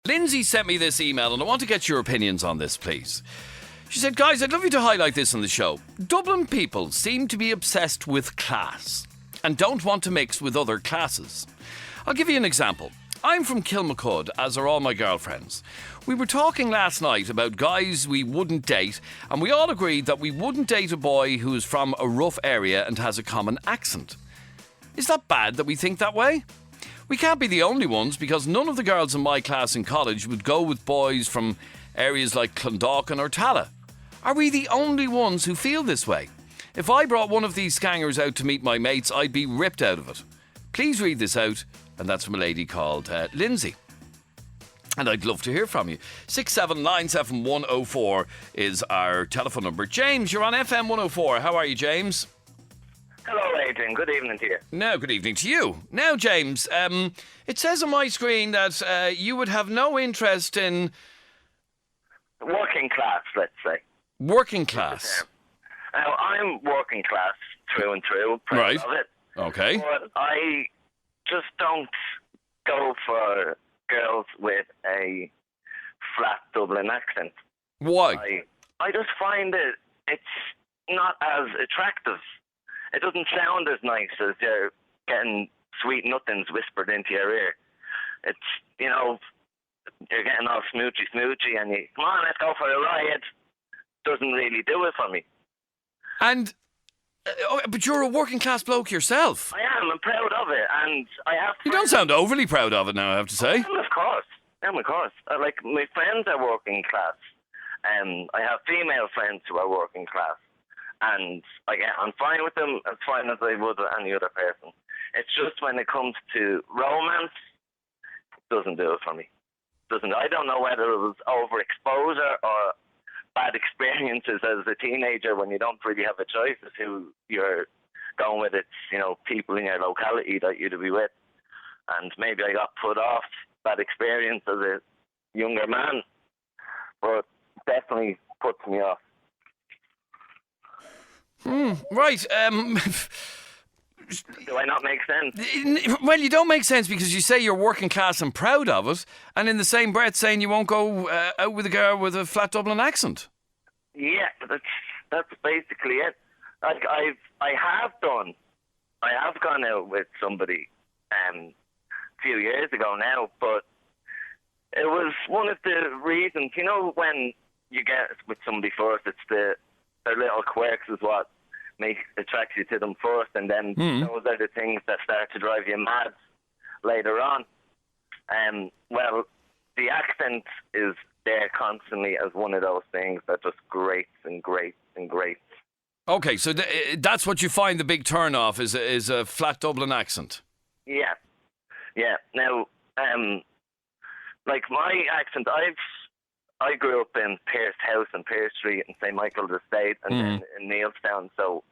Lindsay sent me this email and I want to get your opinions on this, please. She said, guys, I'd love you to highlight this on the show. Dublin people seem to be obsessed with class and don't want to mix with other classes. I'll give you an example. I'm from Kilmacud, as are all my girlfriends. We were talking last night about guys we wouldn't date, and we all agreed that we wouldn't date a boy who is from a rough area and has a common accent. Is that bad that we think that way? We can't be the only ones, because none of the girls in my class in college would go with boys from areas like Clondalkin or Tala. Are we the only ones who feel this way? If I brought one of these scangers out to meet my mates, I'd be ripped out of it. Please read this out, and that's from a lady called Lindsay. And I'd love to hear from you. 6797104 is our telephone number. James, you're on FM104. How are you, James? Hello, Adrian. Good evening to you. No, good evening to you. Now, James, it says on my screen that you would have no interest in... Working class, let's say. Working class? Now, I'm working class through and through. Right. Of it. Okay. But I just don't go for girls with a flat Dublin accent. Why? I just find it's not as attractive. It doesn't sound as nice as you're getting sweet nothings whispered into your ear. It's, you're getting all smoochy and you, come on, let's go for a ride. Doesn't really do it for me. And, but you're a working class bloke yourself. I am. I'm proud of it. And I have... You don't sound overly proud of it now, I have to say. Of course. Of course. Like, my friends are working class. I have female friends who are working class. And I'm fine with them as fine as I would with any other person. It's just when it comes to romance, it doesn't do it for me. I don't know whether it was overexposure or bad experiences as a teenager when you don't really have a choice as who you're going with. It's, people in your locality that you'd be with. And maybe I got put off that experience as a younger man. But definitely puts me off. Right. Do I not make sense? Well, you don't make sense because you say you're working class and proud of it, and in the same breath saying you won't go out with a girl with a flat Dublin accent. Yeah, that's basically it. Like I have gone out with somebody a few years ago now, but it was one of the reasons. When you get with somebody first, it's their little quirks is what attracts you to them first, and then those are the things that start to drive you mad later on. Well, the accent is there constantly as one of those things that just grates and grates and grates. Okay, so that's what you find the big turn off is a flat Dublin accent. Yeah. Now, like my accent, I grew up in Pearse House and Pearse Street and St. Michael's Estate and then in Neilstown, so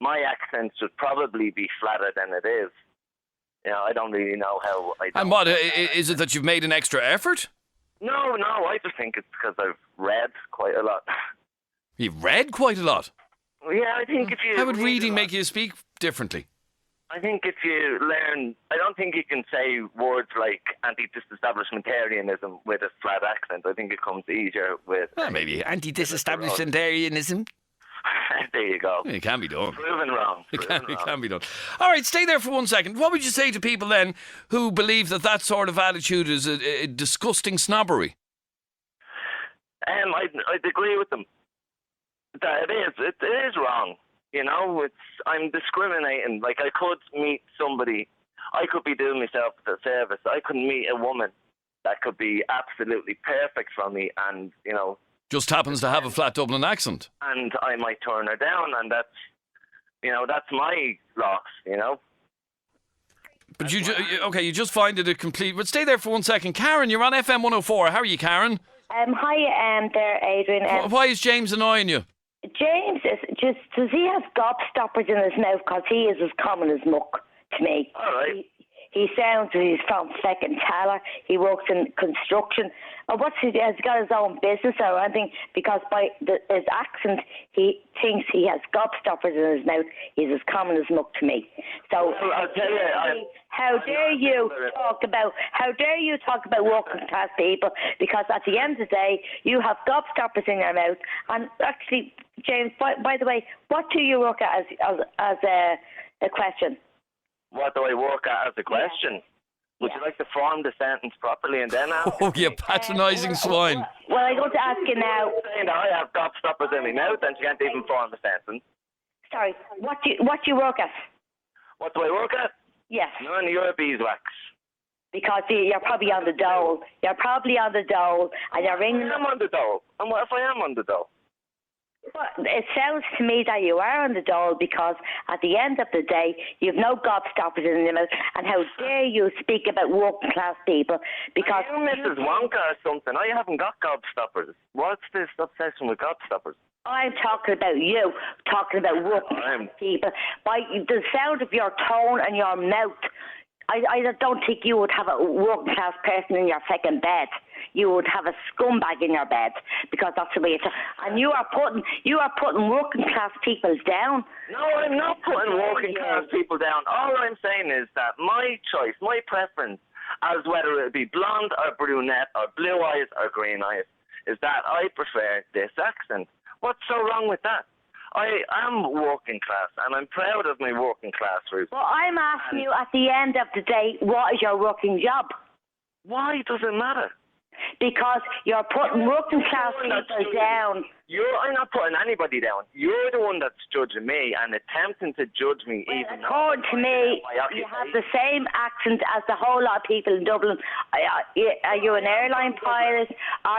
my accent should probably be flatter than it is. I don't really know how I... And what, is it that you've made an extra effort? No, I just think it's because I've read quite a lot. You've read quite a lot? Yeah, I think if you... How would reading make you speak differently? I think if you learn... I don't think you can say words like anti-disestablishmentarianism with a flat accent. I think it comes easier with... maybe anti-disestablishmentarianism. There you go. It can be done. Proven wrong. It can be done. All right, stay there for 1 second. What would you say to people then who believe that sort of attitude is a disgusting snobbery? I'd agree with them. That it is wrong. I'm discriminating. Like, I could meet somebody, I could be doing myself a service. I could meet a woman that could be absolutely perfect for me and, just happens to have a flat Dublin accent. And I might turn her down, and that's my loss, But you just find it a complete... But stay there for 1 second. Karen, you're on FM104. How are you, Karen? Hi, there, Adrian. Why is James annoying you? James does he have gobstoppers in his mouth? Because he is as common as muck to me. All right. He sounds he's from second Taller. He works in construction. Or has got his own business or anything, because by his accent, he thinks he has gobstoppers in his mouth. He's as common as muck to me. So Well, I'll tell you, how dare you talk about working class people? Because at the end of the day, you have gobstoppers in your mouth. And actually, James, by the way, what do you work at as a question? what do I work at as a question? Would you like to form the sentence properly and then ask? Oh, you patronising swine. Well, I'm going to ask you now. Saying that I have gobstoppers in my mouth and she can't even form a sentence. Sorry, what do you work at? What do I work at? Yes. None of your beeswax. Because you're probably on the dole. You're probably on the dole, and you're ringing. I'm on the dole. And what if I am on the dole? Well, it sounds to me that you are on the dole, because at the end of the day, you've no gobstoppers in your mouth. And how dare you speak about working class people? Because are you Mrs. Wonka or something? I haven't got gobstoppers. What's this obsession with gobstoppers? I'm talking about you, talking about working class people. By the sound of your tone and your mouth, I don't think you would have a working class person in your second bed. You would have a scumbag in your bed, because that's the way it's. And you are putting working class people down. No, I'm not putting working class people down. All I'm saying is that my choice, my preference, as whether it be blonde or brunette or blue eyes or green eyes, is that I prefer this accent. What's so wrong with that? I am working class, and I'm proud of my working class roots. Well, I'm asking you at the end of the day, what is your working job? Why does it matter? Because you're putting working class people down. I'm not putting anybody down. You're the one that's judging me and attempting to judge me. Even according to me, you have the same accent as the whole lot of people in Dublin. Are you an airline pilot?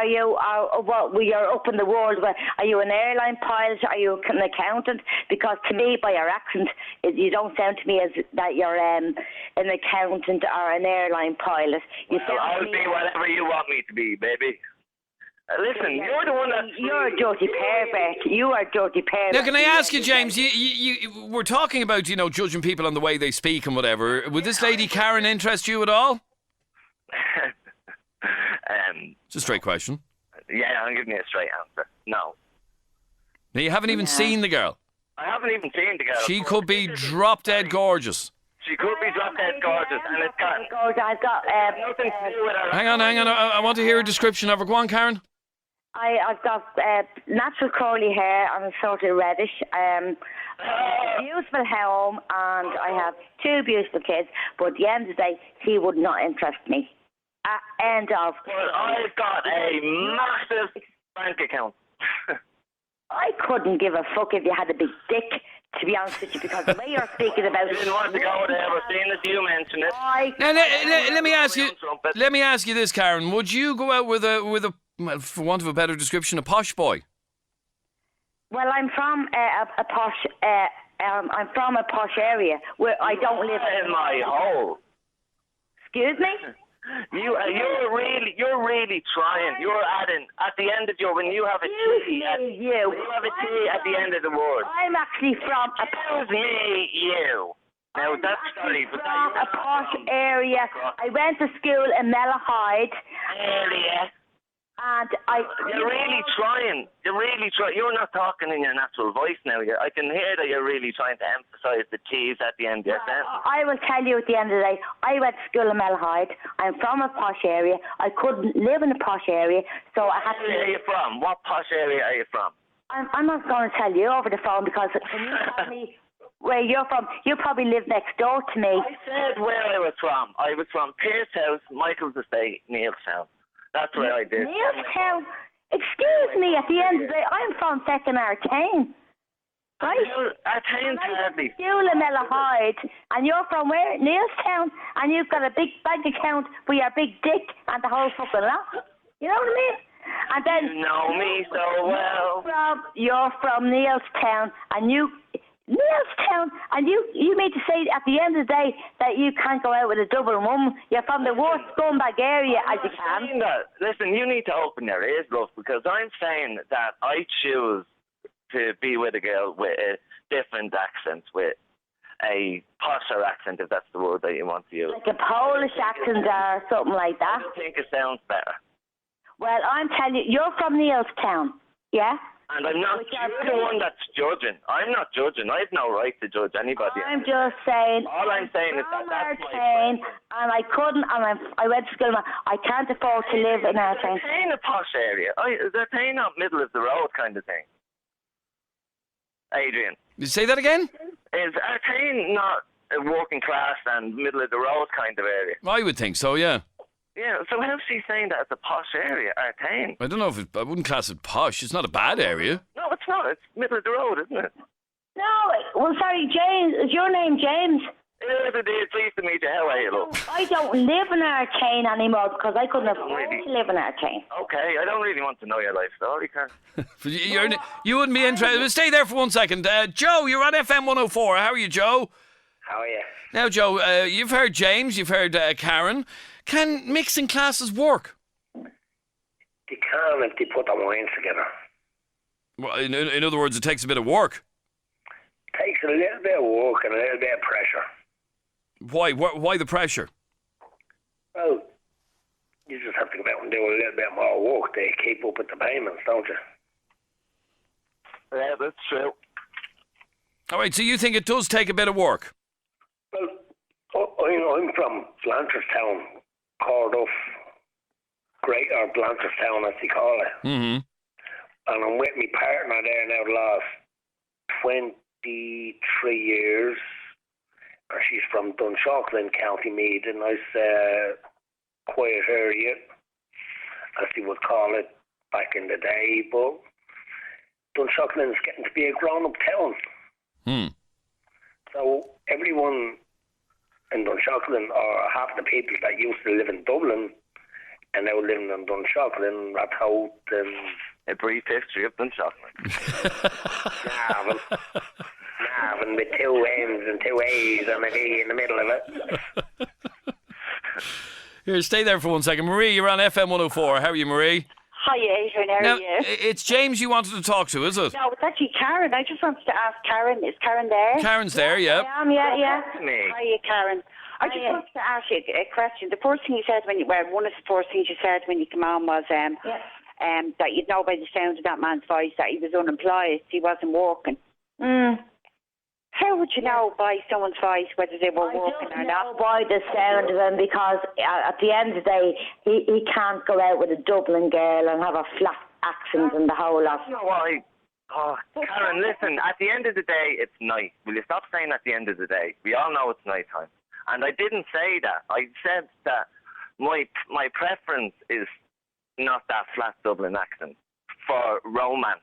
You're up in the world? Are you an airline pilot? Are you an accountant? Because to me, by your accent, you don't sound to me as that you're an accountant or an airline pilot. I'll be whatever you want me to be, baby. Listen, you're the one that's... You're a dirty pervert. You are a dirty pervert. Now, can I ask you, James, we're talking about, judging people on the way they speak and whatever. Would this lady Karen interest you at all? It's a straight question. Yeah, I'll give you a straight answer. No. Now, you haven't even seen the girl. I haven't even seen the girl. She could be drop-dead gorgeous. She could be drop-dead gorgeous, and it's got... I've got... nothing to do with her... Hang on. I want to hear a description of her. Go on, Karen. I've got natural curly hair and sort of reddish. Beautiful home, and I have 2 beautiful kids. But at the end of the day, he would not interest me. End of. Well, I've got a massive bank account. I couldn't give a fuck if you had a big dick, to be honest with you, because the way you're speaking about I didn't want to go there, but seeing as you mentioned it. Now, let me ask you. Let me ask you this, Karen. Would you go out with a well, for want of a better description, a posh boy? Well, I'm from a posh. I'm from a posh area where I don't live in my hole. Excuse me. You're really trying. You're adding at the end of when you have a T. When you have a T at the end of the word. I'm actually from a. Excuse me, you. Now that's sorry, but from a posh area. I went to school in Malahide. Area. And You're really trying. You're not talking in your natural voice now. I can hear that you're really trying to emphasise the T's at the end of your sentence. I will tell you at the end of the day, I went to school in Malahide. I'm from a posh area. I couldn't live in a posh area, so I had to... Where are you from? What posh area are you from? I'm not going to tell you over the phone, because when you tell me where you're from, you probably live next door to me. I said where I was from. I was from Pierce House, Michael's Estate, Neilstown. That's where I did. Neilstown? Excuse me, at the end of the day, I'm from second Artane. Right? Artane's hardly. School in Malahide, and you're from where? Neilstown, and you've got a big bank account with your big dick and the whole fucking lot. You know what I mean? And then you know me so well. You're from Neilstown, and you mean to say at the end of the day that you can't go out with a double mum? You're from the worst scumbag area as you can. Listen, you need to open your ears, love, because I'm saying that I choose to be with a girl with a different accent, with a posher accent, if that's the word that you want to use. Like a Polish accent or something like that. I think it sounds better. Well, I'm telling you, you're from Neilstown, yeah? And I'm not, you're the one that's judging. I'm not judging. I have no right to judge anybody. I'm just saying. All I'm saying is that that's my Artane, and I couldn't, and I went to school, and I can't afford to live in Artane. Is Artane a posh area? Is Artane not middle of the road kind of thing? Adrian. You say that again? Is Artane not a working class and middle of the road kind of area? I would think so, yeah. Yeah, so how's she saying that it's a posh area, Artane? I don't know if I wouldn't class it posh. It's not a bad area. No, it's not. It's middle of the road, isn't it? No, well, sorry, James. Is your name James? Yes, it is. Pleased to meet you. How are you, love? I don't live in Artane anymore because I couldn't afford to live in Artane. Okay, I don't really want to know your life story, Karen. You wouldn't be interested. Stay there for 1 second. Joe, you're on FM104. How are you, Joe? How are you? Now, Joe, you've heard James, you've heard Karen. Can mixing classes work? They can if they put their minds together. Well, in other words, it takes a bit of work. It takes a little bit of work and a little bit of pressure. Why? Why the pressure? Well, you just have to go out and do a little bit more work to keep up with the payments, don't you? Yeah, that's true. Oh, All right, so you think it does take a bit of work? Well, I'm from Blanchardstown, Cardiff, Greater Blanchardstown, as they call it. Mm-hmm. And I'm with my partner there now the last 23 years. She's from Dunshaughlin, County Meath, a nice quiet area, as they would call it back in the day. But Dunshaughlin's getting to be a grown-up town. So everyone in Dunshaughlin, or half the people that used to live in Dublin and now living in Dunshaughlin, Rathout and... A brief history of Dunshaughlin. Navan with two N's and two A's and a D in the middle of it. Here, stay there for 1 second. Marie, you're on FM104. How are you, Marie? Hi, Adrian. How are you? It's James you wanted to talk to, is it? No, it's actually Karen. I just wanted to ask Karen. Is Karen there? Karen's there, yeah. I am, yeah. Me. Hiya, Karen. I just wanted to ask you a question. The first thing you said one of the first things you said when you came on was that you'd know by the sound of that man's voice that he was unemployed. He wasn't working. How would you know by someone's voice whether they were working or not? By the sound of him, because at the end of the day, he can't go out with a Dublin girl and have a flat accent and the whole lot. You know what? Karen, listen, at the end of the day, it's night. Will you stop saying at the end of the day? We all know it's night time. And I didn't say that. I said that my preference is not that flat Dublin accent for romance.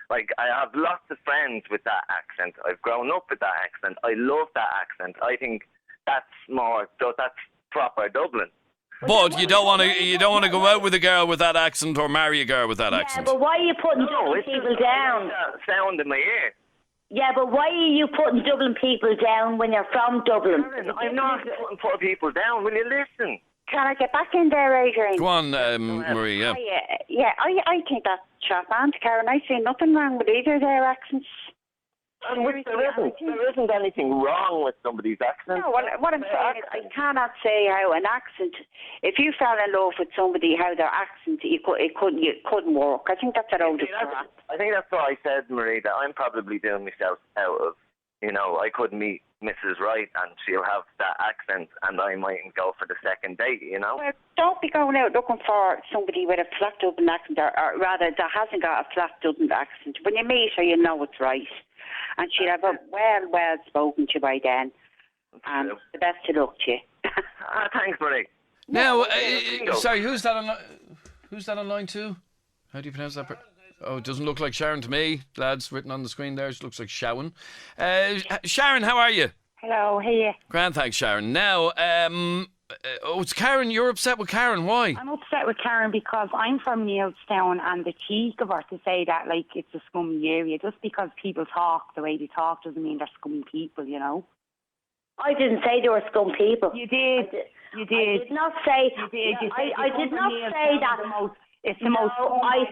Like, I have lots of friends with that accent. I've grown up with that accent. I love that accent. I think that's proper Dublin. But you don't want to go out with a girl with that accent or marry a girl with that accent. Yeah, but why are you putting Dublin people down? Sound in my ear. Yeah, but why are you putting Dublin people down when you're from Dublin? Karen, I'm not putting people down. Will you listen? Can I get back in there, Adrian? Go on, Marie, yeah. I think that's sharp and Karen. I see nothing wrong with either of their accents. And there isn't anything wrong with somebody's accent. No, what I'm saying is I cannot say how an accent, if you fell in love with somebody, how their accent, it couldn't work. I think that's a load of crap. I think that's what I said, Marie, that I'm probably doing myself out of, I could meet Mrs. Right and she'll have that accent and I mightn't go for the second date, Well, don't be going out looking for somebody with a flat Dublin accent, or rather that hasn't got a flat Dublin accent. When you meet her, you know it's right. And she'll have well spoken to you by then. And the best of luck to you. Thanks, Marie. Now, sorry, who's that on line 2? How do you pronounce that? Oh, it doesn't look like Sharon to me. Lads, written on the screen there, it looks like Sharon. Sharon, how are you? Hello, how are you? Grand, thanks, Sharon. Now, it's Karen. You're upset with Karen. Why? I'm upset with Karen because I'm from Neilstown, and the cheek of her to say that like it's a scummy area. Just because people talk the way they talk doesn't mean they're scummy people, I didn't say they were scum people. You did. I did not say. You did. You said I did not say that. It's the most. I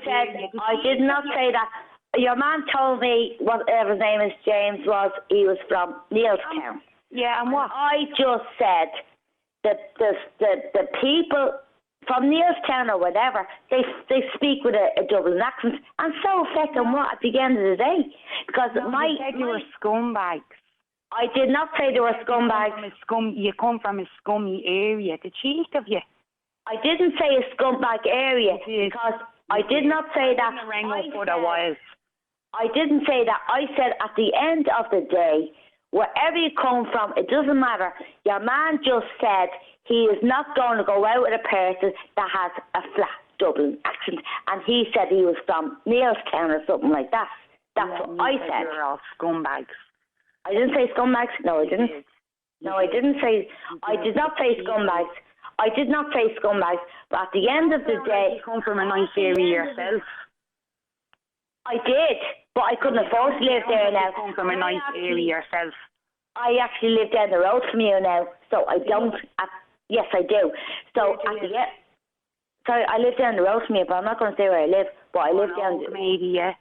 did not say that. Your man told me whatever his name is, James, he was from Neilstown. Yeah, and what? I just said that the people from Neilstown or whatever, they speak with a Dublin accent, and so affecting what at the end of the day? Because You said you were scumbags. I did not say they were scumbags. You come from a scummy area. The cheek of you. I didn't say a scumbag area because I did not say that. I didn't say that. I said at the end of the day, wherever you come from, it doesn't matter. Your man just said he is not going to go out with a person that has a flat Dublin accent, and he said he was from Neilstown or something like that. That's what I said. You're all scumbags. I didn't say scumbags. No, I didn't. No, I didn't say. I did not say scumbags. I did not say scumbags. But at the end of the day, you come from a nice area yourself. I did, but I couldn't afford to live there now. You come from a nice area yourself. I actually live down the road from you now, so I don't. Yes, I do. So at the end, sorry, I live down the road from you, but I'm not going to say where I live. But I live down. Maybe, yeah.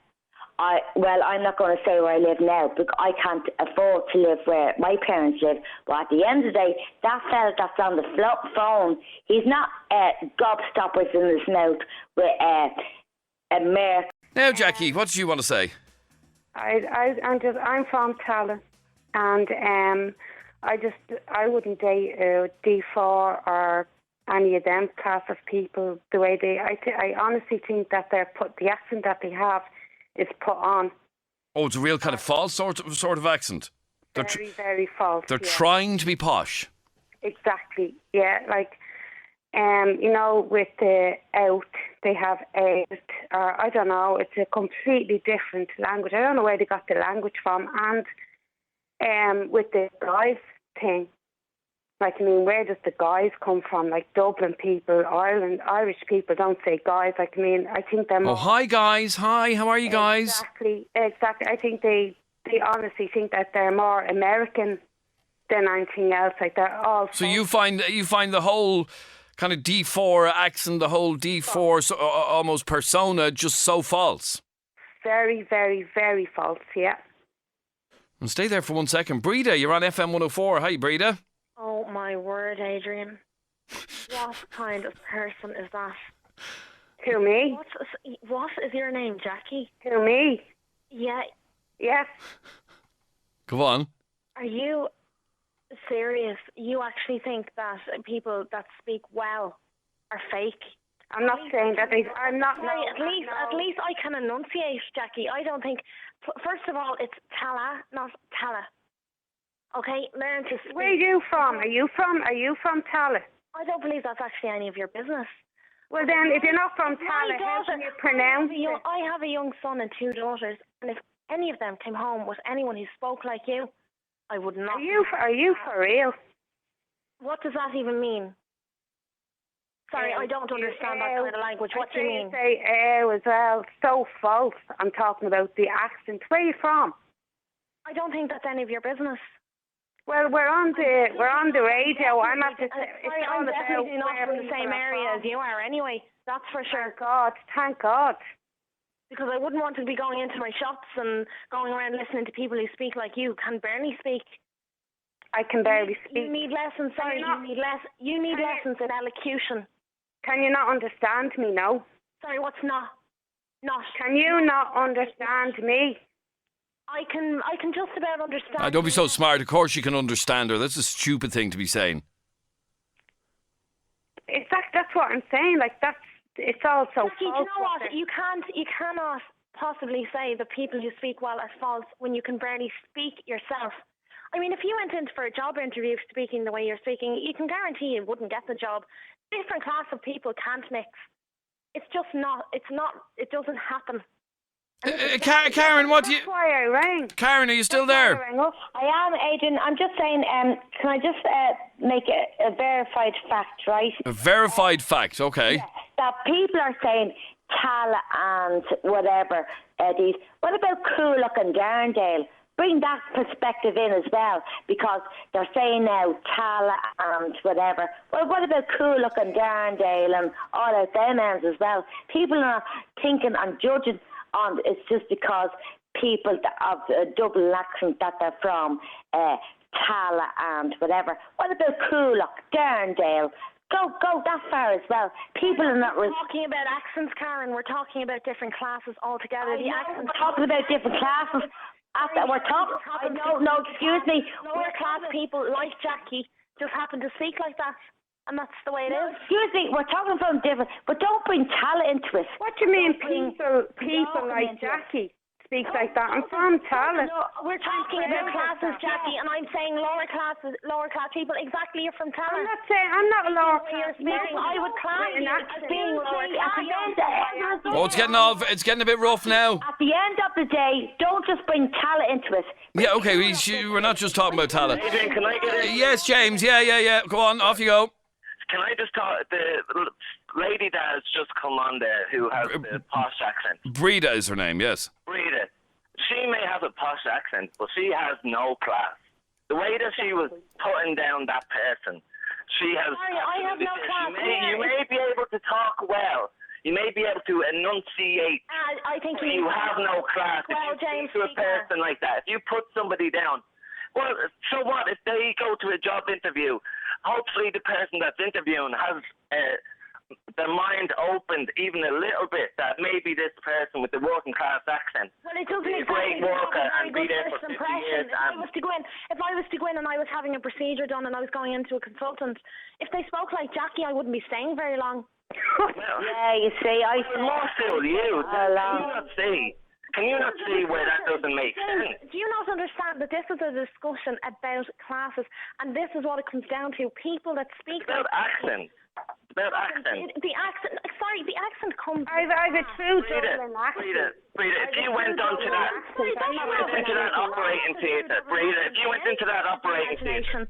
I'm not going to say where I live now because I can't afford to live where my parents live. But at the end of the day, that fella that's on the phone, he's not gobstoppers in his mouth with a mare. Now, Jackie, what did you want to say? I'm from Tala, and I wouldn't date D4 or any of them class of people the way they. I honestly think that the accent that they have is put on. Oh, it's a real kind of false sort of accent. Very, very false. They're trying to be posh. Exactly. Yeah, like, with the out, they have out, or I don't know. It's a completely different language. I don't know where they got the language from. And with the guys thing, like, where does the guys come from? Like, Dublin people, Ireland, Irish people don't say guys. Like, I think they're more... Oh, hi, guys. Hi, how are you guys? Exactly. I think they honestly think that they're more American than anything else. Like, they're all... So you find the whole kind of D4 accent, the whole D4 almost persona just so false? Very, very, very false, yeah. And stay there for 1 second. Breda, you're on FM104. Hi, Breda. Oh my word, Adrian. What kind of person is that? Who, me? What is your name, Jackie? Who, me? Yeah. Yes. Go on. Are you serious? You actually think that people that speak well are fake? I'm not saying that I'm not... Sorry, at least I can enunciate, Jackie. I don't think... First of all, it's Tala, not Tala. Okay, learn to speak. Where are you from? Are you from Tala? I don't believe that's actually any of your business. Well then, if you're not from Tala, how can you pronounce it? I have a young son and 2 daughters, and if any of them came home with anyone who spoke like you, I would not... Are you for real? What does that even mean? Sorry, I don't understand that kind of language. What do you mean? You say as well. So false. I'm talking about the accent. Where are you from? I don't think that's any of your business. Well, we're on the radio. I'm not. I'm definitely not from the same area as you are. Anyway, that's for sure. Thank God. Because I wouldn't want to be going into my shops and going around listening to people who speak like you can barely speak. I can barely speak. You need lessons. Sorry, you need lessons in elocution. Can you not understand me? No. Sorry, what's not? Can you not understand me? I can just about understand. Don't be so smart. Of course you can understand her. That's a stupid thing to be saying. That's what I'm saying. Like, it's all so false. You know what? You cannot possibly say that people who speak well are false when you can barely speak yourself. I mean, if you went in for a job interview speaking the way you're speaking, you can guarantee you wouldn't get the job. Different class of people can't mix. It's just not. It's not. It doesn't happen. Karen, what do you... That's why I rang. Karen, are you still there? I am, Adrian. I'm just saying, can I just make a verified fact, right? A verified fact, okay. Yeah, that people are saying Tala and whatever, these. What about Coolock and Darndale? Bring that perspective in as well, because they're saying now Tala and whatever. Well, what about Coolock and Darndale and all of them ends as well? People are thinking and judging on it's just because people of a double accent that they're from Tala and whatever. What about Coolock, Darndale? Go that far as well. People are not... We're talking about accents, Karen. We're talking about different classes altogether. The accents. We're talking about different classes. We're talking... No, excuse me. Lower class people like Jackie just happen to speak like that. And that's the way it is. Excuse me, we're talking from different... But don't bring Tala into it. What do you mean people like Jackie? Speaks like that. I'm from Tala. No, we're talking about classes, Jackie, and I'm saying lower class people. Exactly, you're from Tala. I'm not a lower class. I would class you as being lower class. Oh, it's getting a bit rough now. At the end of the day, don't just bring Tala into it. Yeah, okay, we're not just talking about Tala. Adrian, can I get in? Yes, James, yeah. Go on, off you go. Can I just talk? The lady that has just come on there who has the posh accent. Breda is her name, yes. Breda. She may have a posh accent, but she has no class. The way that she was putting down that person, she has... Sorry, I have no class. You may be able to talk well. You may be able to enunciate. I think you have no class. Well, if you James, speak to a person like that, if you put somebody down, well, so what? If they go to a job interview, hopefully the person that's interviewing has their mind opened even a little bit that maybe this person with the working class accent it doesn't be a great worker and be there for 50 years. If I was to go in and I was having a procedure done and I was going into a consultant, if they spoke like Jackie, I wouldn't be staying very long. Yeah, you see, more still you. Can you not see where that doesn't make sense? Do you not understand that this is a discussion about classes, and this is what it comes down to? People that speak about accent. About accent. The accent. Sorry, the accent comes. I've a true Dublin accent. Breda, if you went onto that, operating theatre, if you went into that operating theatre.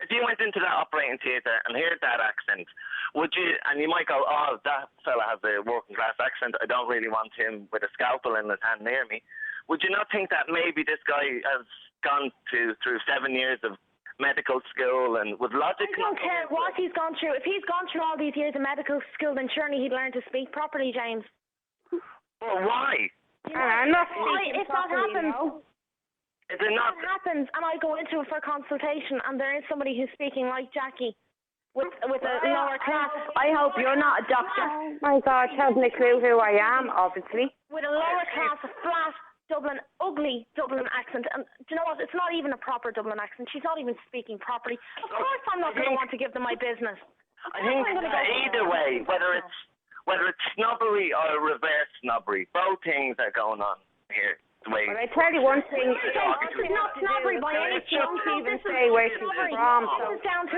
If you went into that operating theatre and heard that accent, would you, and you might go, oh, that fella has a working class accent, I don't really want him with a scalpel in his hand near me. Would you not think that maybe this guy has gone through 7 years of medical school and with logic? I don't care what he's gone through. If he's gone through all these years of medical school, then surely he'd learn to speak properly, James. Well, why? I'm not speaking if that happens... No. Is it not? If that happens, and I go into it for consultation, and there is somebody who's speaking like Jackie, with a lower class. I hope you're not a doctor. Oh my God, she hasn't a clue who I am, obviously. With a lower class, a flat ugly Dublin accent, and do you know what? It's not even a proper Dublin accent. She's not even speaking properly. Of course, I'm not going to want to give them my business. I think either way, whether it's snobbery or reverse snobbery, both things are going on here. But I tell you one thing, this is not snobbery by any stretch. Don't even say where she's from. This is down to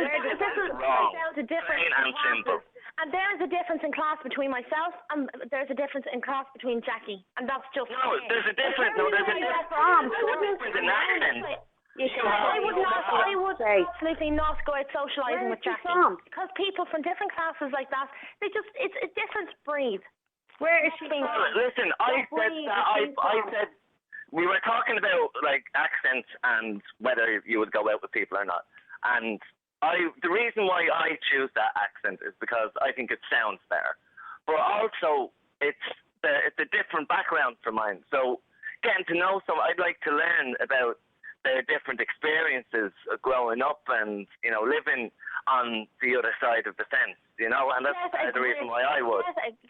different classes. And there's a difference in class between myself and there's a difference in class between Jackie. And that's just... No, there's a difference. There's a difference in accent. I would absolutely not go out socialising with Jackie. Because people from different classes like that, it's a different breed. Where is she from? Listen, I said we were talking about like accents and whether you would go out with people or not. And the reason why I choose that accent is because I think it sounds better. But also it's a different background for mine. So getting to know someone, I'd like to learn about their different experiences growing up and, living on the other side of the fence, and that's the reason why I would.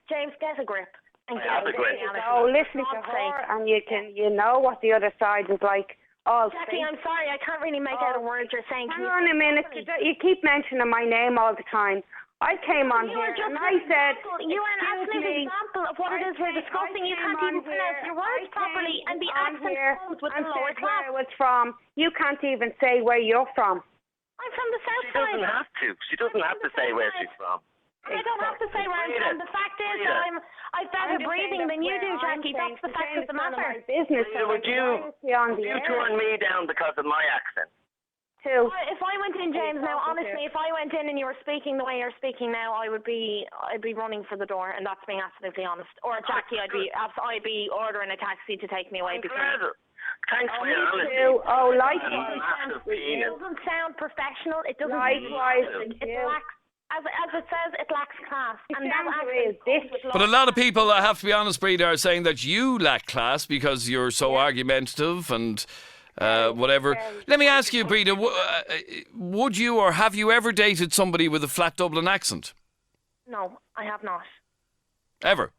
James, get a grip. Listen to her and you know what the other side is like. Jackie, I'm sorry, I can't really make out a word you're saying. Hang on a minute, you keep mentioning my name all the time. I came on here and I said... You are an absolute example of what it is we're discussing. You can't even pronounce your words properly and the accent comes with the lower class. Where I was from. You can't even say where you're from. I'm from the south side. She doesn't have to. She doesn't have to say where she's from. I don't have to say where I'm from. The fact is that I've better breathing than you do, Jackie. That's the fact of the matter. Would you turn me down because of my accent? If I went in, James, now honestly, if I went in and you were speaking the way you're speaking now, I'd be running for the door, and that's being absolutely honest. Or Jackie, I'd be ordering a taxi to take me away. Thanks for your honesty. It doesn't sound professional. It doesn't. Likewise, it lacks. As it says, it lacks class. And but a lot of people, I have to be honest, Breda, are saying that you lack class because you're so argumentative and whatever. Let me ask you, Breda, would you or have you ever dated somebody with a flat Dublin accent? No, I have not. Ever?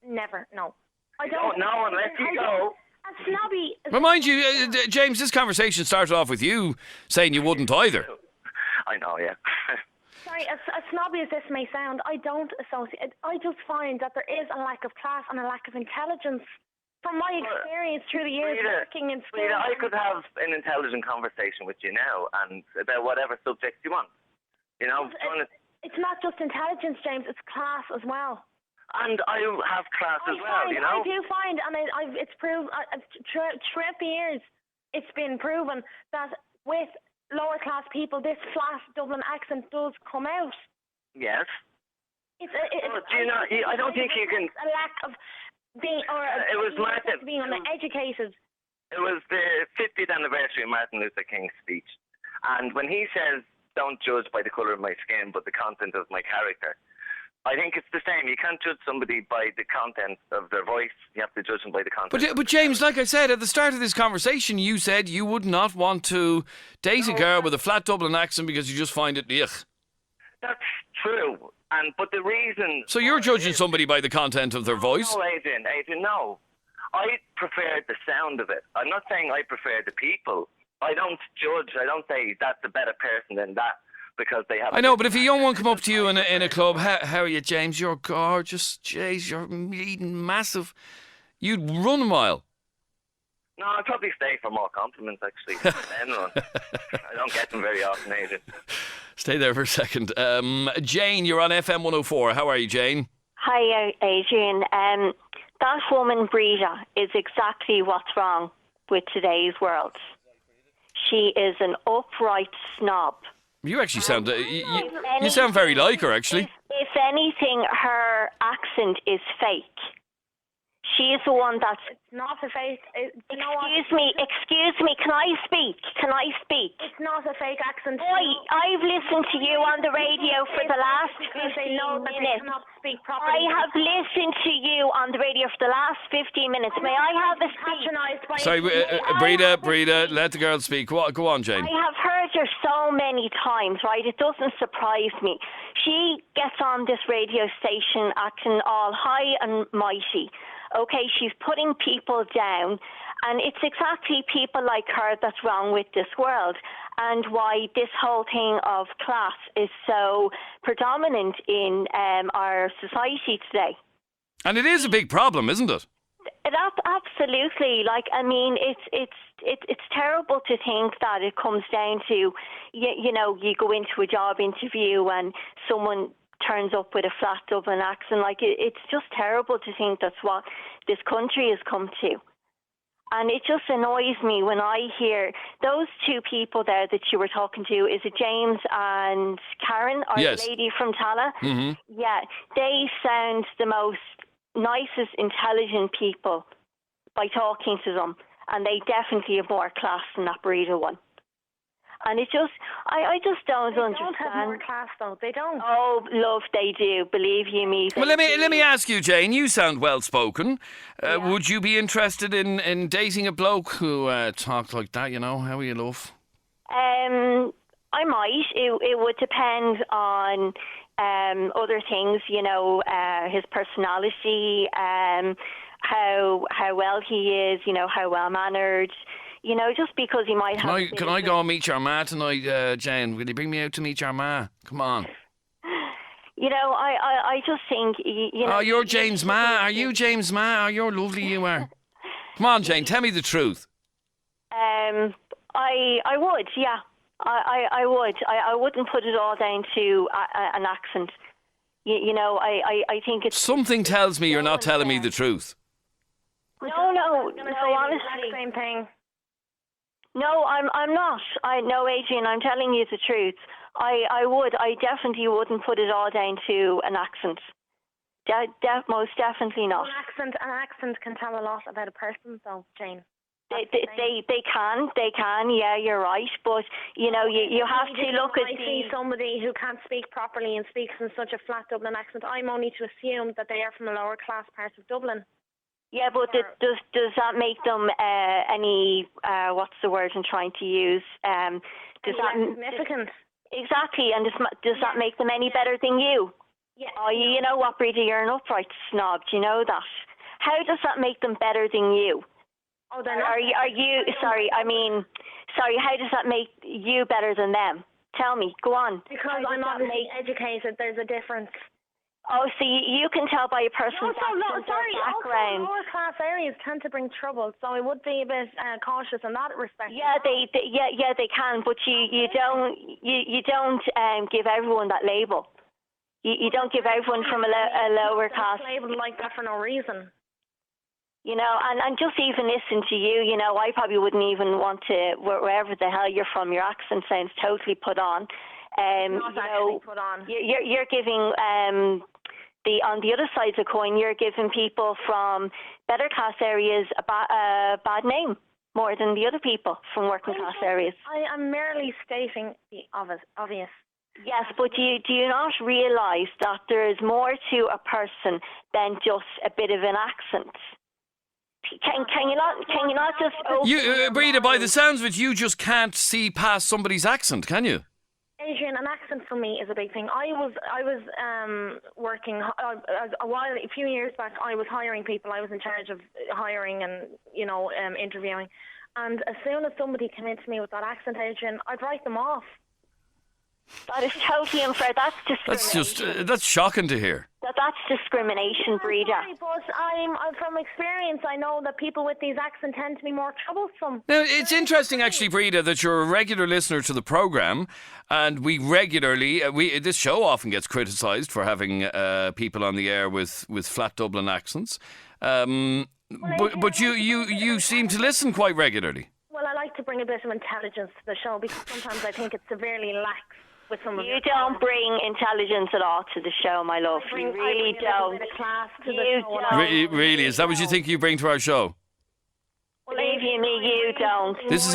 Never, no. I don't know unless you go. A snobby... Remind you, James, this conversation started off with you saying you wouldn't either. I know, yeah. Sorry, as snobby as this may sound, I don't associate... I just find that there is a lack of class and a lack of intelligence. From my experience through the years working in school... I could have an intelligent conversation with you now and about whatever subject you want. You know? It's not just intelligence, James, it's class as well. And I have class as well, you know? I do find, and it's proved, throughout the years, it's been proven that with lower class people, this flat Dublin accent does come out. Yes. I don't think you can... A lack of being, it was Martin, being uneducated. It was the 50th anniversary of Martin Luther King's speech. And when he says, don't judge by the colour of my skin, but the content of my character, I think it's the same. You can't judge somebody by the content of their voice. You have to judge them by the content. But James, like I said at the start of this conversation, you said you would not want to date a girl with a flat Dublin accent because you just find it yuck. That's true. But the reason... So you're judging somebody by the content of their voice? No, Adrian, no. I prefer the sound of it. I'm not saying I prefer the people. I don't judge. I don't say that's a better person than that. Because they have... I know, but if a young one come up to you in a club, how are you, James? You're gorgeous. Jeez, you're eating massive. You'd run a mile. No, I'd probably stay for more compliments, actually. I don't get them very often, Adrian. Stay there for a second. Jane, you're on FM104. How are you, Jane? Hi, Adrian. That woman, Breda, is exactly what's wrong with today's world. She is an upright snob. You actually sound... you sound very like her, actually. If anything, her accent is fake. She is the one that's... It's not a fake... Excuse me, can I speak? It's not a fake accent. I've listened to you on the radio for the last 15 minutes. Cannot speak properly. I have listened to you on the radio for the last 15 minutes. May I have a speak? Sorry, Breda, let the girl speak. Go on, Jane. I have heard her so many times, right? It doesn't surprise me. She gets on this radio station acting all high and mighty. Okay, she's putting people down, and it's exactly people like her that's wrong with this world, and why this whole thing of class is so predominant in our society today. And it is a big problem, isn't it? Absolutely. It's terrible to think that it comes down to, you go into a job interview and someone turns up with a flat Dublin accent. It's just terrible to think that's what this country has come to. And it just annoys me when I hear those two people there that you were talking to. Is it James and Karen, or yes, the lady from Tala? Mm-hmm. Yeah, they sound the most nicest, intelligent people by talking to them. And they definitely have more class than that Breda one. And it just, I just don't understand. They don't have more class, though. They don't. Oh, love, they do. Believe you me. Well, let me ask you, Jane. You sound well spoken. Yeah. Would you be interested in dating a bloke who talked like that? How are you, love? I might. It would depend on other things. His personality, how well he is. How well mannered. Just because he might have... Can I go and meet your ma tonight, Jane? Will you bring me out to meet your ma? Come on. I just think, Oh, you're James' ma. Are you James' ma? Oh, you're lovely, you are. Come on, Jane, tell me the truth. I would, yeah. I would. I wouldn't put it all down to an accent. I think it's... Something tells me you're not telling me the truth. No, honestly. Same thing. No, I'm not. No, Adrian, I'm telling you the truth. I would. I definitely wouldn't put it all down to an accent. Most definitely not. An accent can tell a lot about a person, though, Jane. They can. Yeah, you're right. But you have to look at. I see somebody who can't speak properly and speaks in such a flat Dublin accent. I'm only to assume that they are from a lower class part of Dublin. Yeah, but does that make them any, what's the word I'm trying to use? Does that significant? Exactly, and does that make them any better than you? Yeah. Oh, you know what, Brita, you're an upright snob, do you know that? How does that make them better than you? Oh, they're not. Are you, sorry, how does that make you better than them? Tell me, go on. Because I'm obviously educated, there's a difference. Oh, so you can tell by a person's background. Also, lower class areas tend to bring trouble, so I would be a bit cautious in that respect. Yeah, they can, but you don't give everyone that label. You don't give everyone from a lower class labeled like that for no reason. You know, and just even listen to you, you know, I probably wouldn't even want to, wherever the hell you're from, your accent sounds totally put on. Put on. You're giving on the other side of the coin, you're giving people from better class areas a bad name more than the other people from working class areas. I am merely stating the obvious. Yes, but do you not realise that there is more to a person than just a bit of an accent? Can you not just Brita, by the sounds of it, you just can't see past somebody's accent, can you? Adrian, an accent for me is a big thing. I was working a few years back. I was hiring people. I was in charge of hiring and interviewing. And as soon as somebody came into me with that accent, Adrian, I'd write them off. That is totally unfair. That's discrimination. That's shocking to hear. That's discrimination, Brita. But I'm from experience, I know that people with these accents tend to be more troublesome. Now, it's interesting, actually, Brita, that you're a regular listener to the programme, and we regularly, this show often gets criticised for having people on the air with flat Dublin accents. But you seem to listen quite regularly. Well, I like to bring a bit of intelligence to the show because sometimes I think it severely lacks. You don't bring intelligence at all to the show, my love. You really don't. Really? Is that what you think you bring to our show? Believe you me, you don't. This is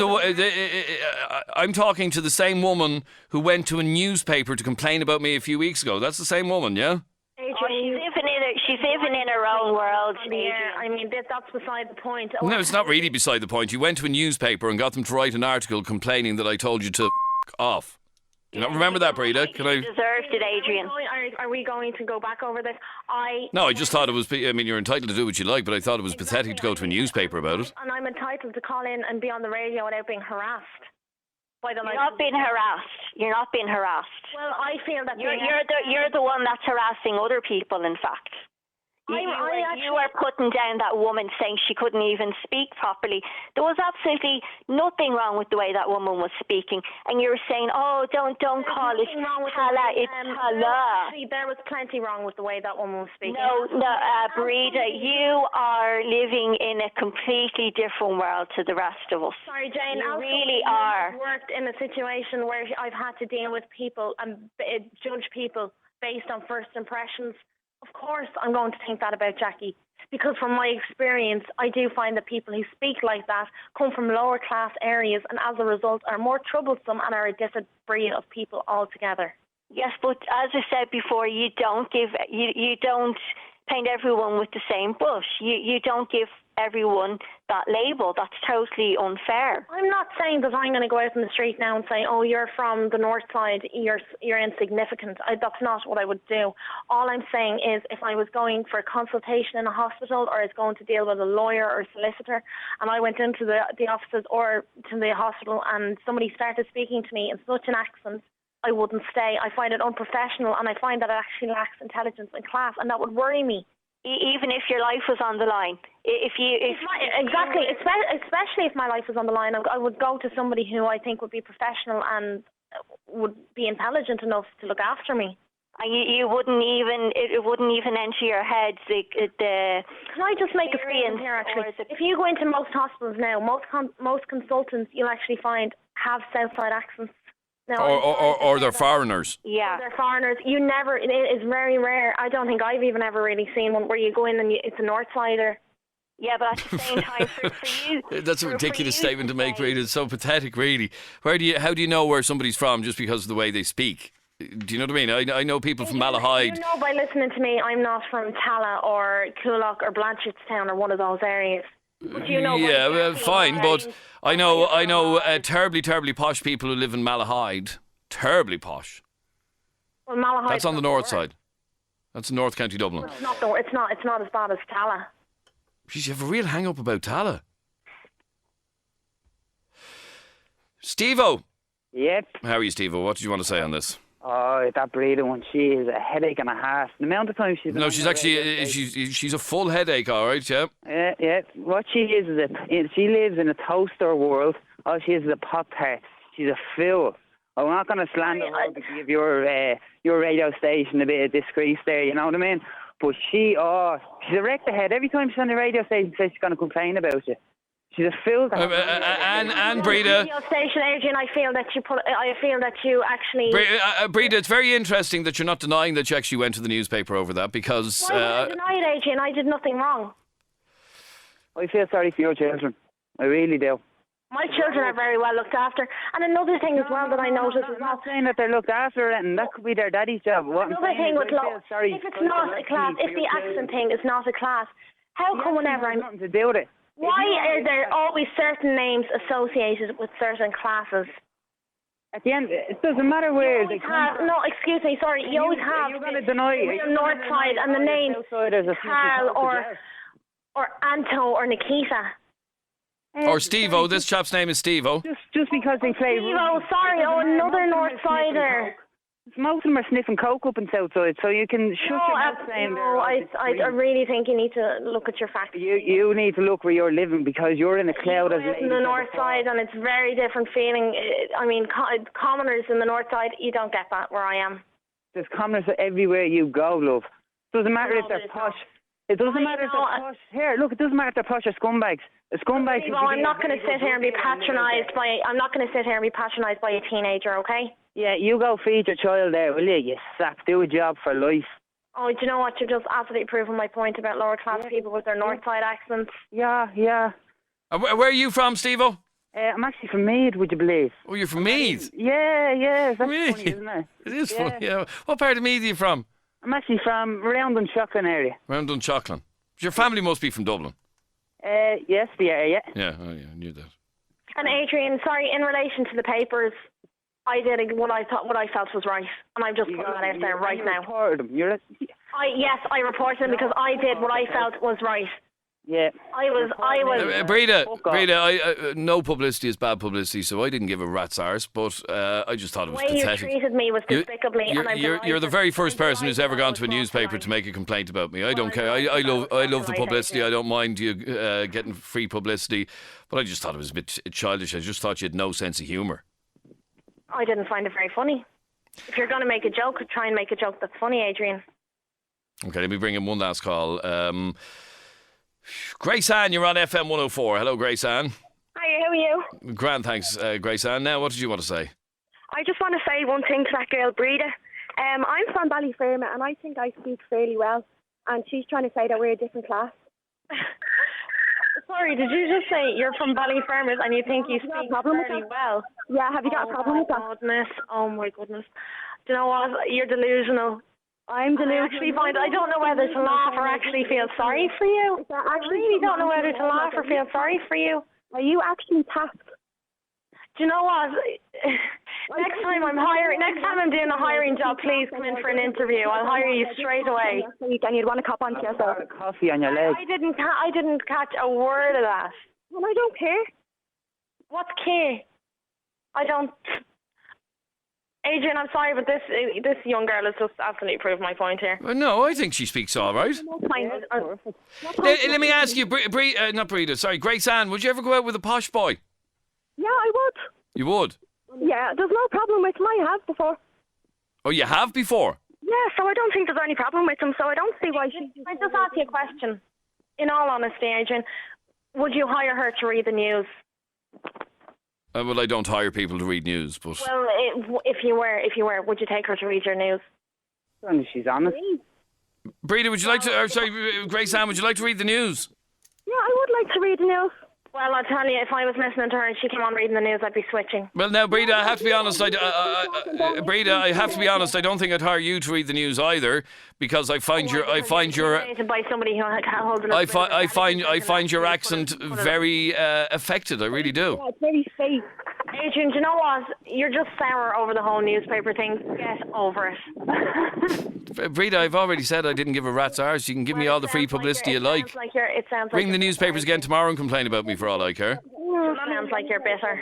I'm talking to the same woman who went to a newspaper to complain about me a few weeks ago. That's the same woman, yeah? She's living in her own world. Yeah, I mean, that's beside the point. No, it's not really beside the point. You went to a newspaper and got them to write an article complaining that I told you to off. Do you not remember that, Brita? You deserved it, Adrian. Are we going to go back over this? No, I just thought it was... I mean, you're entitled to do what you like, but I thought it was pathetic to go to a newspaper about it. And I'm entitled to call in and be on the radio without being harassed. You're not being harassed. You're not being harassed. Well, I feel that... You're the one that's harassing other people, in fact. You were putting down that woman saying she couldn't even speak properly. There was absolutely nothing wrong with the way that woman was speaking, and you were saying, "Oh, don't call it hala, it's hala." There was plenty wrong with the way that woman was speaking. No, Brita, you are living in a completely different world to the rest of us. Sorry, Jane. You really are. I've worked in a situation where I've had to deal with people and judge people based on first impressions. Of course, I'm going to think that about Jackie, because from my experience, I do find that people who speak like that come from lower class areas and as a result are more troublesome and are a different breed of people altogether. Yes, but as I said before, you don't paint everyone with the same brush. You don't give everyone that label. That's totally unfair. I'm not saying that I'm going to go out in the street now and say, "Oh, you're from the north side, you're insignificant." That's not what I would do. All I'm saying is, if I was going for a consultation in a hospital, or I was going to deal with a lawyer or solicitor, and I went into the offices or to the hospital, and somebody started speaking to me in such an accent, I wouldn't stay. I find it unprofessional, and I find that it actually lacks intelligence and class, and that would worry me. Even if your life was on the line, especially if my life was on the line, I would go to somebody who I think would be professional and would be intelligent enough to look after me. And it wouldn't even enter your head the. Can I just make a statement here? Actually, if you go into most hospitals now, most consultants you'll actually find have Southside accents. Or they're foreigners. Yeah, they're foreigners. It is very rare. I don't think I've even ever really seen one where you go in and it's a North Sider. Yeah, but at the same time, for you... That's a ridiculous statement to make, Rita. It's so pathetic, really. How do you know where somebody's from just because of the way they speak? Do you know what I mean? I know people from Malahide. You know by listening to me, I'm not from Tala or Coolock or Blanchardstown or one of those areas. But you know fine, but I know terribly, terribly posh people who live in Malahide. Terribly posh. Well, Malahide. That's on the north side. That's North County Dublin. It's not as bad as Tala. Jeez, you have a real hang-up about Tala. Steve-O. Yep. How are you, Steve-O? What did you want to say on this? Oh, that breeder one, she is a headache and a half. The amount of time she's... No, she's actually... She's a full headache, all right, yeah? Yeah. What she is she lives in a toaster world. All she is a Pop-Tart. She's a fool. I'm not going to slander her to give your radio station a bit of disgrace there, you know what I mean? But she's a wreck the head. Every time she's on the radio station, she says she's going to complain about you. She's a fool. And Breda. Station, Adrian, I feel that you actually. Breda, it's very interesting that you're not denying that you actually went to the newspaper over that because. Why would I deny it, Adrian? I did nothing wrong. I feel sorry for your children. I really do. My children are very well looked after. And another thing as well that I noticed is not saying that they're looked after, and that could be their daddy's job. Another thing with if it's not a class, if the accent thing is not a class, how come whenever I'm nothing to do with it? Why are there always certain names associated with certain classes? At the end, it doesn't matter where they come from. No, excuse me, sorry. You always have you're going to deny the north side and the names Carl or Anto or Nikita. Or Steve-O. This chap's name is Steve-O. Just because they play... Steve-O, sorry. Another north sider. Most of them are sniffing coke up in Southside, so you can shut your mouth saying... No, I really think you need to look at your facts. You need to look where you're living because you're in a cloud of... in the north side and it's very different feeling. I mean, commoners in the north side, you don't get that where I am. There's commoners everywhere you go, love. Doesn't matter if they're posh. It doesn't matter if they're posh. Here, look, it doesn't matter if they're posh or scumbags. I'm not going to sit here and be patronised by... I'm not going to sit here and be patronised by a teenager, okay? Yeah, you go feed your child there, will you sap? Do a job for life. Oh, do you know what? You're just absolutely proving my point about lower class people with their north side accents. Yeah. Where are you from, Steve-O? I'm actually from Meath, would you believe? Oh, you're from Meath? Yeah. That's funny, isn't it? It is funny, yeah. What part of Meath are you from? I'm actually from around Dunshaughlin area. Around Dunshaughlin. Your family must be from Dublin. Yes, they are, yeah. Yeah, I knew that. And Adrian, sorry, in relation to the papers, I did what I felt was right, and I'm just putting that out there right now. Yes, I reported them because I did what I felt was right. Yeah. I was. Breda, no publicity is bad publicity, so I didn't give a rat's arse, but I just thought it was pathetic. The way you treated me was despicably, you're the very first person who's ever gone to a newspaper to make a complaint about me. I don't care. I love the publicity. I don't mind you getting free publicity, but I just thought it was a bit childish. I just thought you had no sense of humour. I didn't find it very funny. If you're going to make a joke, try and make a joke that's funny, Adrian. Okay, let me bring in one last call. Grace Ann, you're on FM104. Hello, Grace Ann. Hi, how are you? Grand, thanks, Grace Ann. Now, what did you want to say? I just want to say one thing to that girl, Breda. I'm from Ballyfermot and I think I speak fairly well, and she's trying to say that we're a different class. Sorry, did you just say you're from Ballyfermot and you think you speak fairly well? Yeah, have you got a problem with that? Oh my goodness. Do you know what? You're delusional. I'm delusional. I don't know whether to laugh or actually feel sorry for you. I really don't know whether to laugh or feel sorry for you. Are you actually tasked? Do you know what? Next time I'm doing a hiring job, please come in for an interview. I'll hire you straight away. And you'd want a cup on yourself. Coffee on your leg. I didn't catch a word of that. Well, I don't care. What's care? I don't. Adrian, I'm sorry, but this young girl has just absolutely proved my point here. No, I think she speaks all right. Let me ask you, not Breda, sorry, Grace Ann, would you ever go out with a posh boy? Yeah, I would. You would? Yeah, there's no problem with him. I have before. Oh, you have before? Yeah, so I don't think there's any problem with him, so I don't see why she... I just ask you a question. In all honesty, Adrian, would you hire her to read the news? Well, I don't hire people to read news, but... Well, if you were, would you take her to read your news? Well, she's honest. Breda, would you like to... Grace Ann, would you like to read the news? Yeah, I would like to read the news. Well, I'll tell you, if I was listening to her and she came on reading the news, I'd be switching. Well, now, Breda, I have to be honest. Breda, I have to be honest. I don't think I'd hire you to read the news either, because I find your by somebody who holds an I find your accent very affected. I really do. Yeah, it's very fake. Adrian, do you know what? You're just sour over the whole newspaper thing. Get over it. Breda, I've already said I didn't give a rat's arse. You can give me all the free publicity you like. It sounds like Ring the newspapers again tomorrow and complain about me for all I care. It sounds like you're bitter.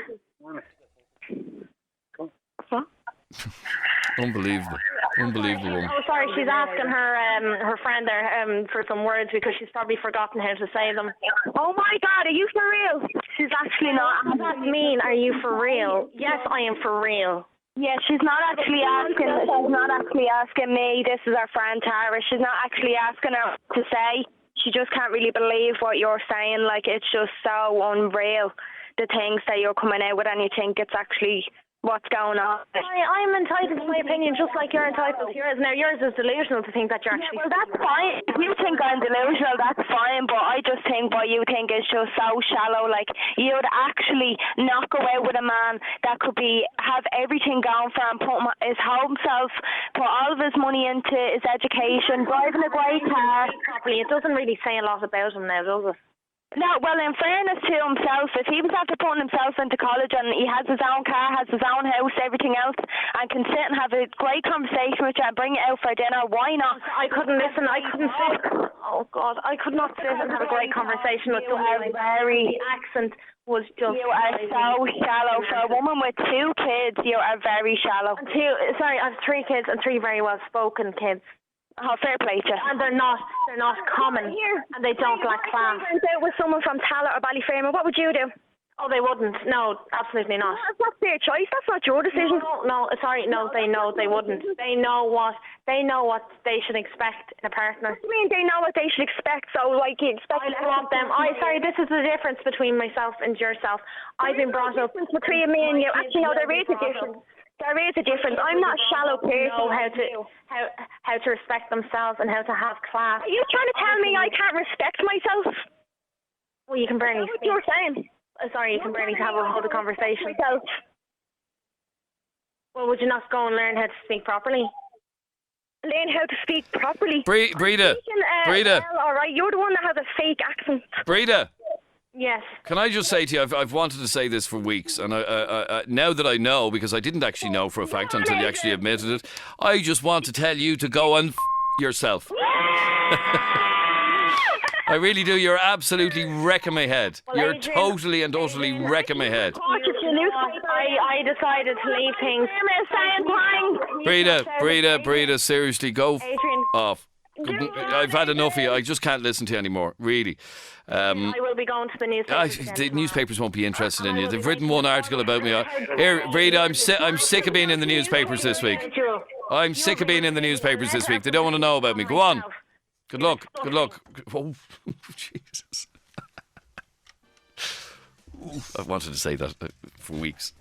Unbelievable. Woman. Oh, sorry, she's asking her friend there for some words because she's probably forgotten how to say them. Oh my God, are you for real? She's actually not. What does that mean? Are you for real? Yes, I am for real. Yeah, she's not actually asking me. This is our friend Tara. She's not actually asking her to say. She just can't really believe what you're saying. Like, it's just so unreal, the things that you're coming out with, and you think it's actually what's going on. I'm entitled to my opinion just like you're entitled to yours. Now, yours is delusional to think that you're actually... Well, that's fine. If you think I'm delusional, that's fine, but I just think what you think is just so shallow. Like, you'd actually not go out with a man that could have everything going for him, put his home self, put all of his money into his education, driving a great car. Properly. It doesn't really say a lot about him now, does it? No, well, in fairness to himself, if he was after putting himself into college and he has his own car, has his own house, everything else, and can sit and have a great conversation with you and bring it out for dinner, why not? I couldn't listen. I couldn't sit. Oh, God. I could not sit and have a great conversation with somebody. The accent was just... You are so shallow. For a woman with 2 kids, you are very shallow. Sorry, I have 3 kids and 3 very well-spoken kids. Oh, fair play to you. And they're not common, and they don't lack class. If I was someone from Tallaght or Ballyfermot, what would you do? Oh, they wouldn't. No, absolutely not. That's their choice. That's not your decision. No, sorry, no, they wouldn't. They know what they should expect in a partner. What do you mean they know what they should expect? So, like, you expect... I want them. Sorry, this is the difference between myself and yourself. I've been brought up... Between me and you. Actually, no, there is a difference. There is a difference. I'm not a shallow person. Know how to respect themselves and how to have class. Are you trying to tell me I can't respect myself? Well, you can barely speak. What you're saying? Sorry, you can barely hold a conversation. Well, would you not go and learn how to speak properly? Learn how to speak properly? Breda. All right, you're the one that has a fake accent. Breda. Yes. Can I just say to you, I've wanted to say this for weeks, and I now that I know, because I didn't actually know for a fact until you actually admitted it, I just want to tell you to go and yourself. I really do. You're absolutely wrecking my head. Well, you're Adrian, totally and utterly wrecking my head. I decided to leave things. Breda, seriously, go Adrian. off. I've had enough of you. I just can't listen to you anymore, really. I will be going to the newspapers. The newspapers won't be interested in you. They've written one article about me. Here, Breda, I'm sick of being in the newspapers this week. I'm sick of being in the newspapers this week. They don't want to know about me. Go on. Good luck. Oh, Jesus. I've wanted to say that for weeks.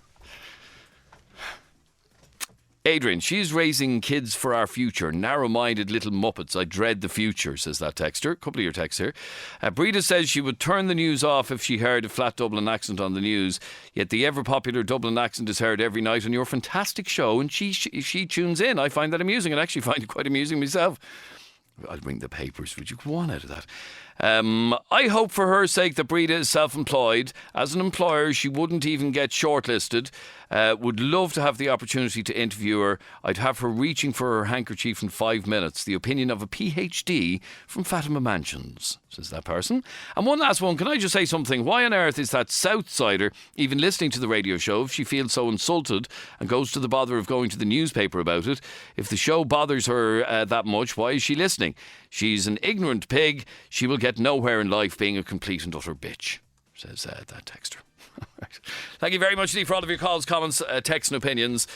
Adrian, she's raising kids for our future. Narrow-minded little muppets. I dread the future, says that texter. A couple of your texts here. Breda says she would turn the news off if she heard a flat Dublin accent on the news. Yet the ever-popular Dublin accent is heard every night on your fantastic show, and she tunes in. I find that amusing, and actually find it quite amusing myself. I'll bring the papers. Would you go on out of that? I hope for her sake that Breda is self-employed. As an employer, she wouldn't even get shortlisted. Would love to have the opportunity to interview her. I'd have her reaching for her handkerchief in 5 minutes. The opinion of a PhD from Fatima Mansions, says that person. And one last one. Can I just say something? Why on earth is that Southsider even listening to the radio show if she feels so insulted and goes to the bother of going to the newspaper about it? If the show bothers her that much, why is she listening? She's an ignorant pig. She will get nowhere in life being a complete and utter bitch, says that texter. Thank you very much, Lee, for all of your calls, comments, texts and opinions.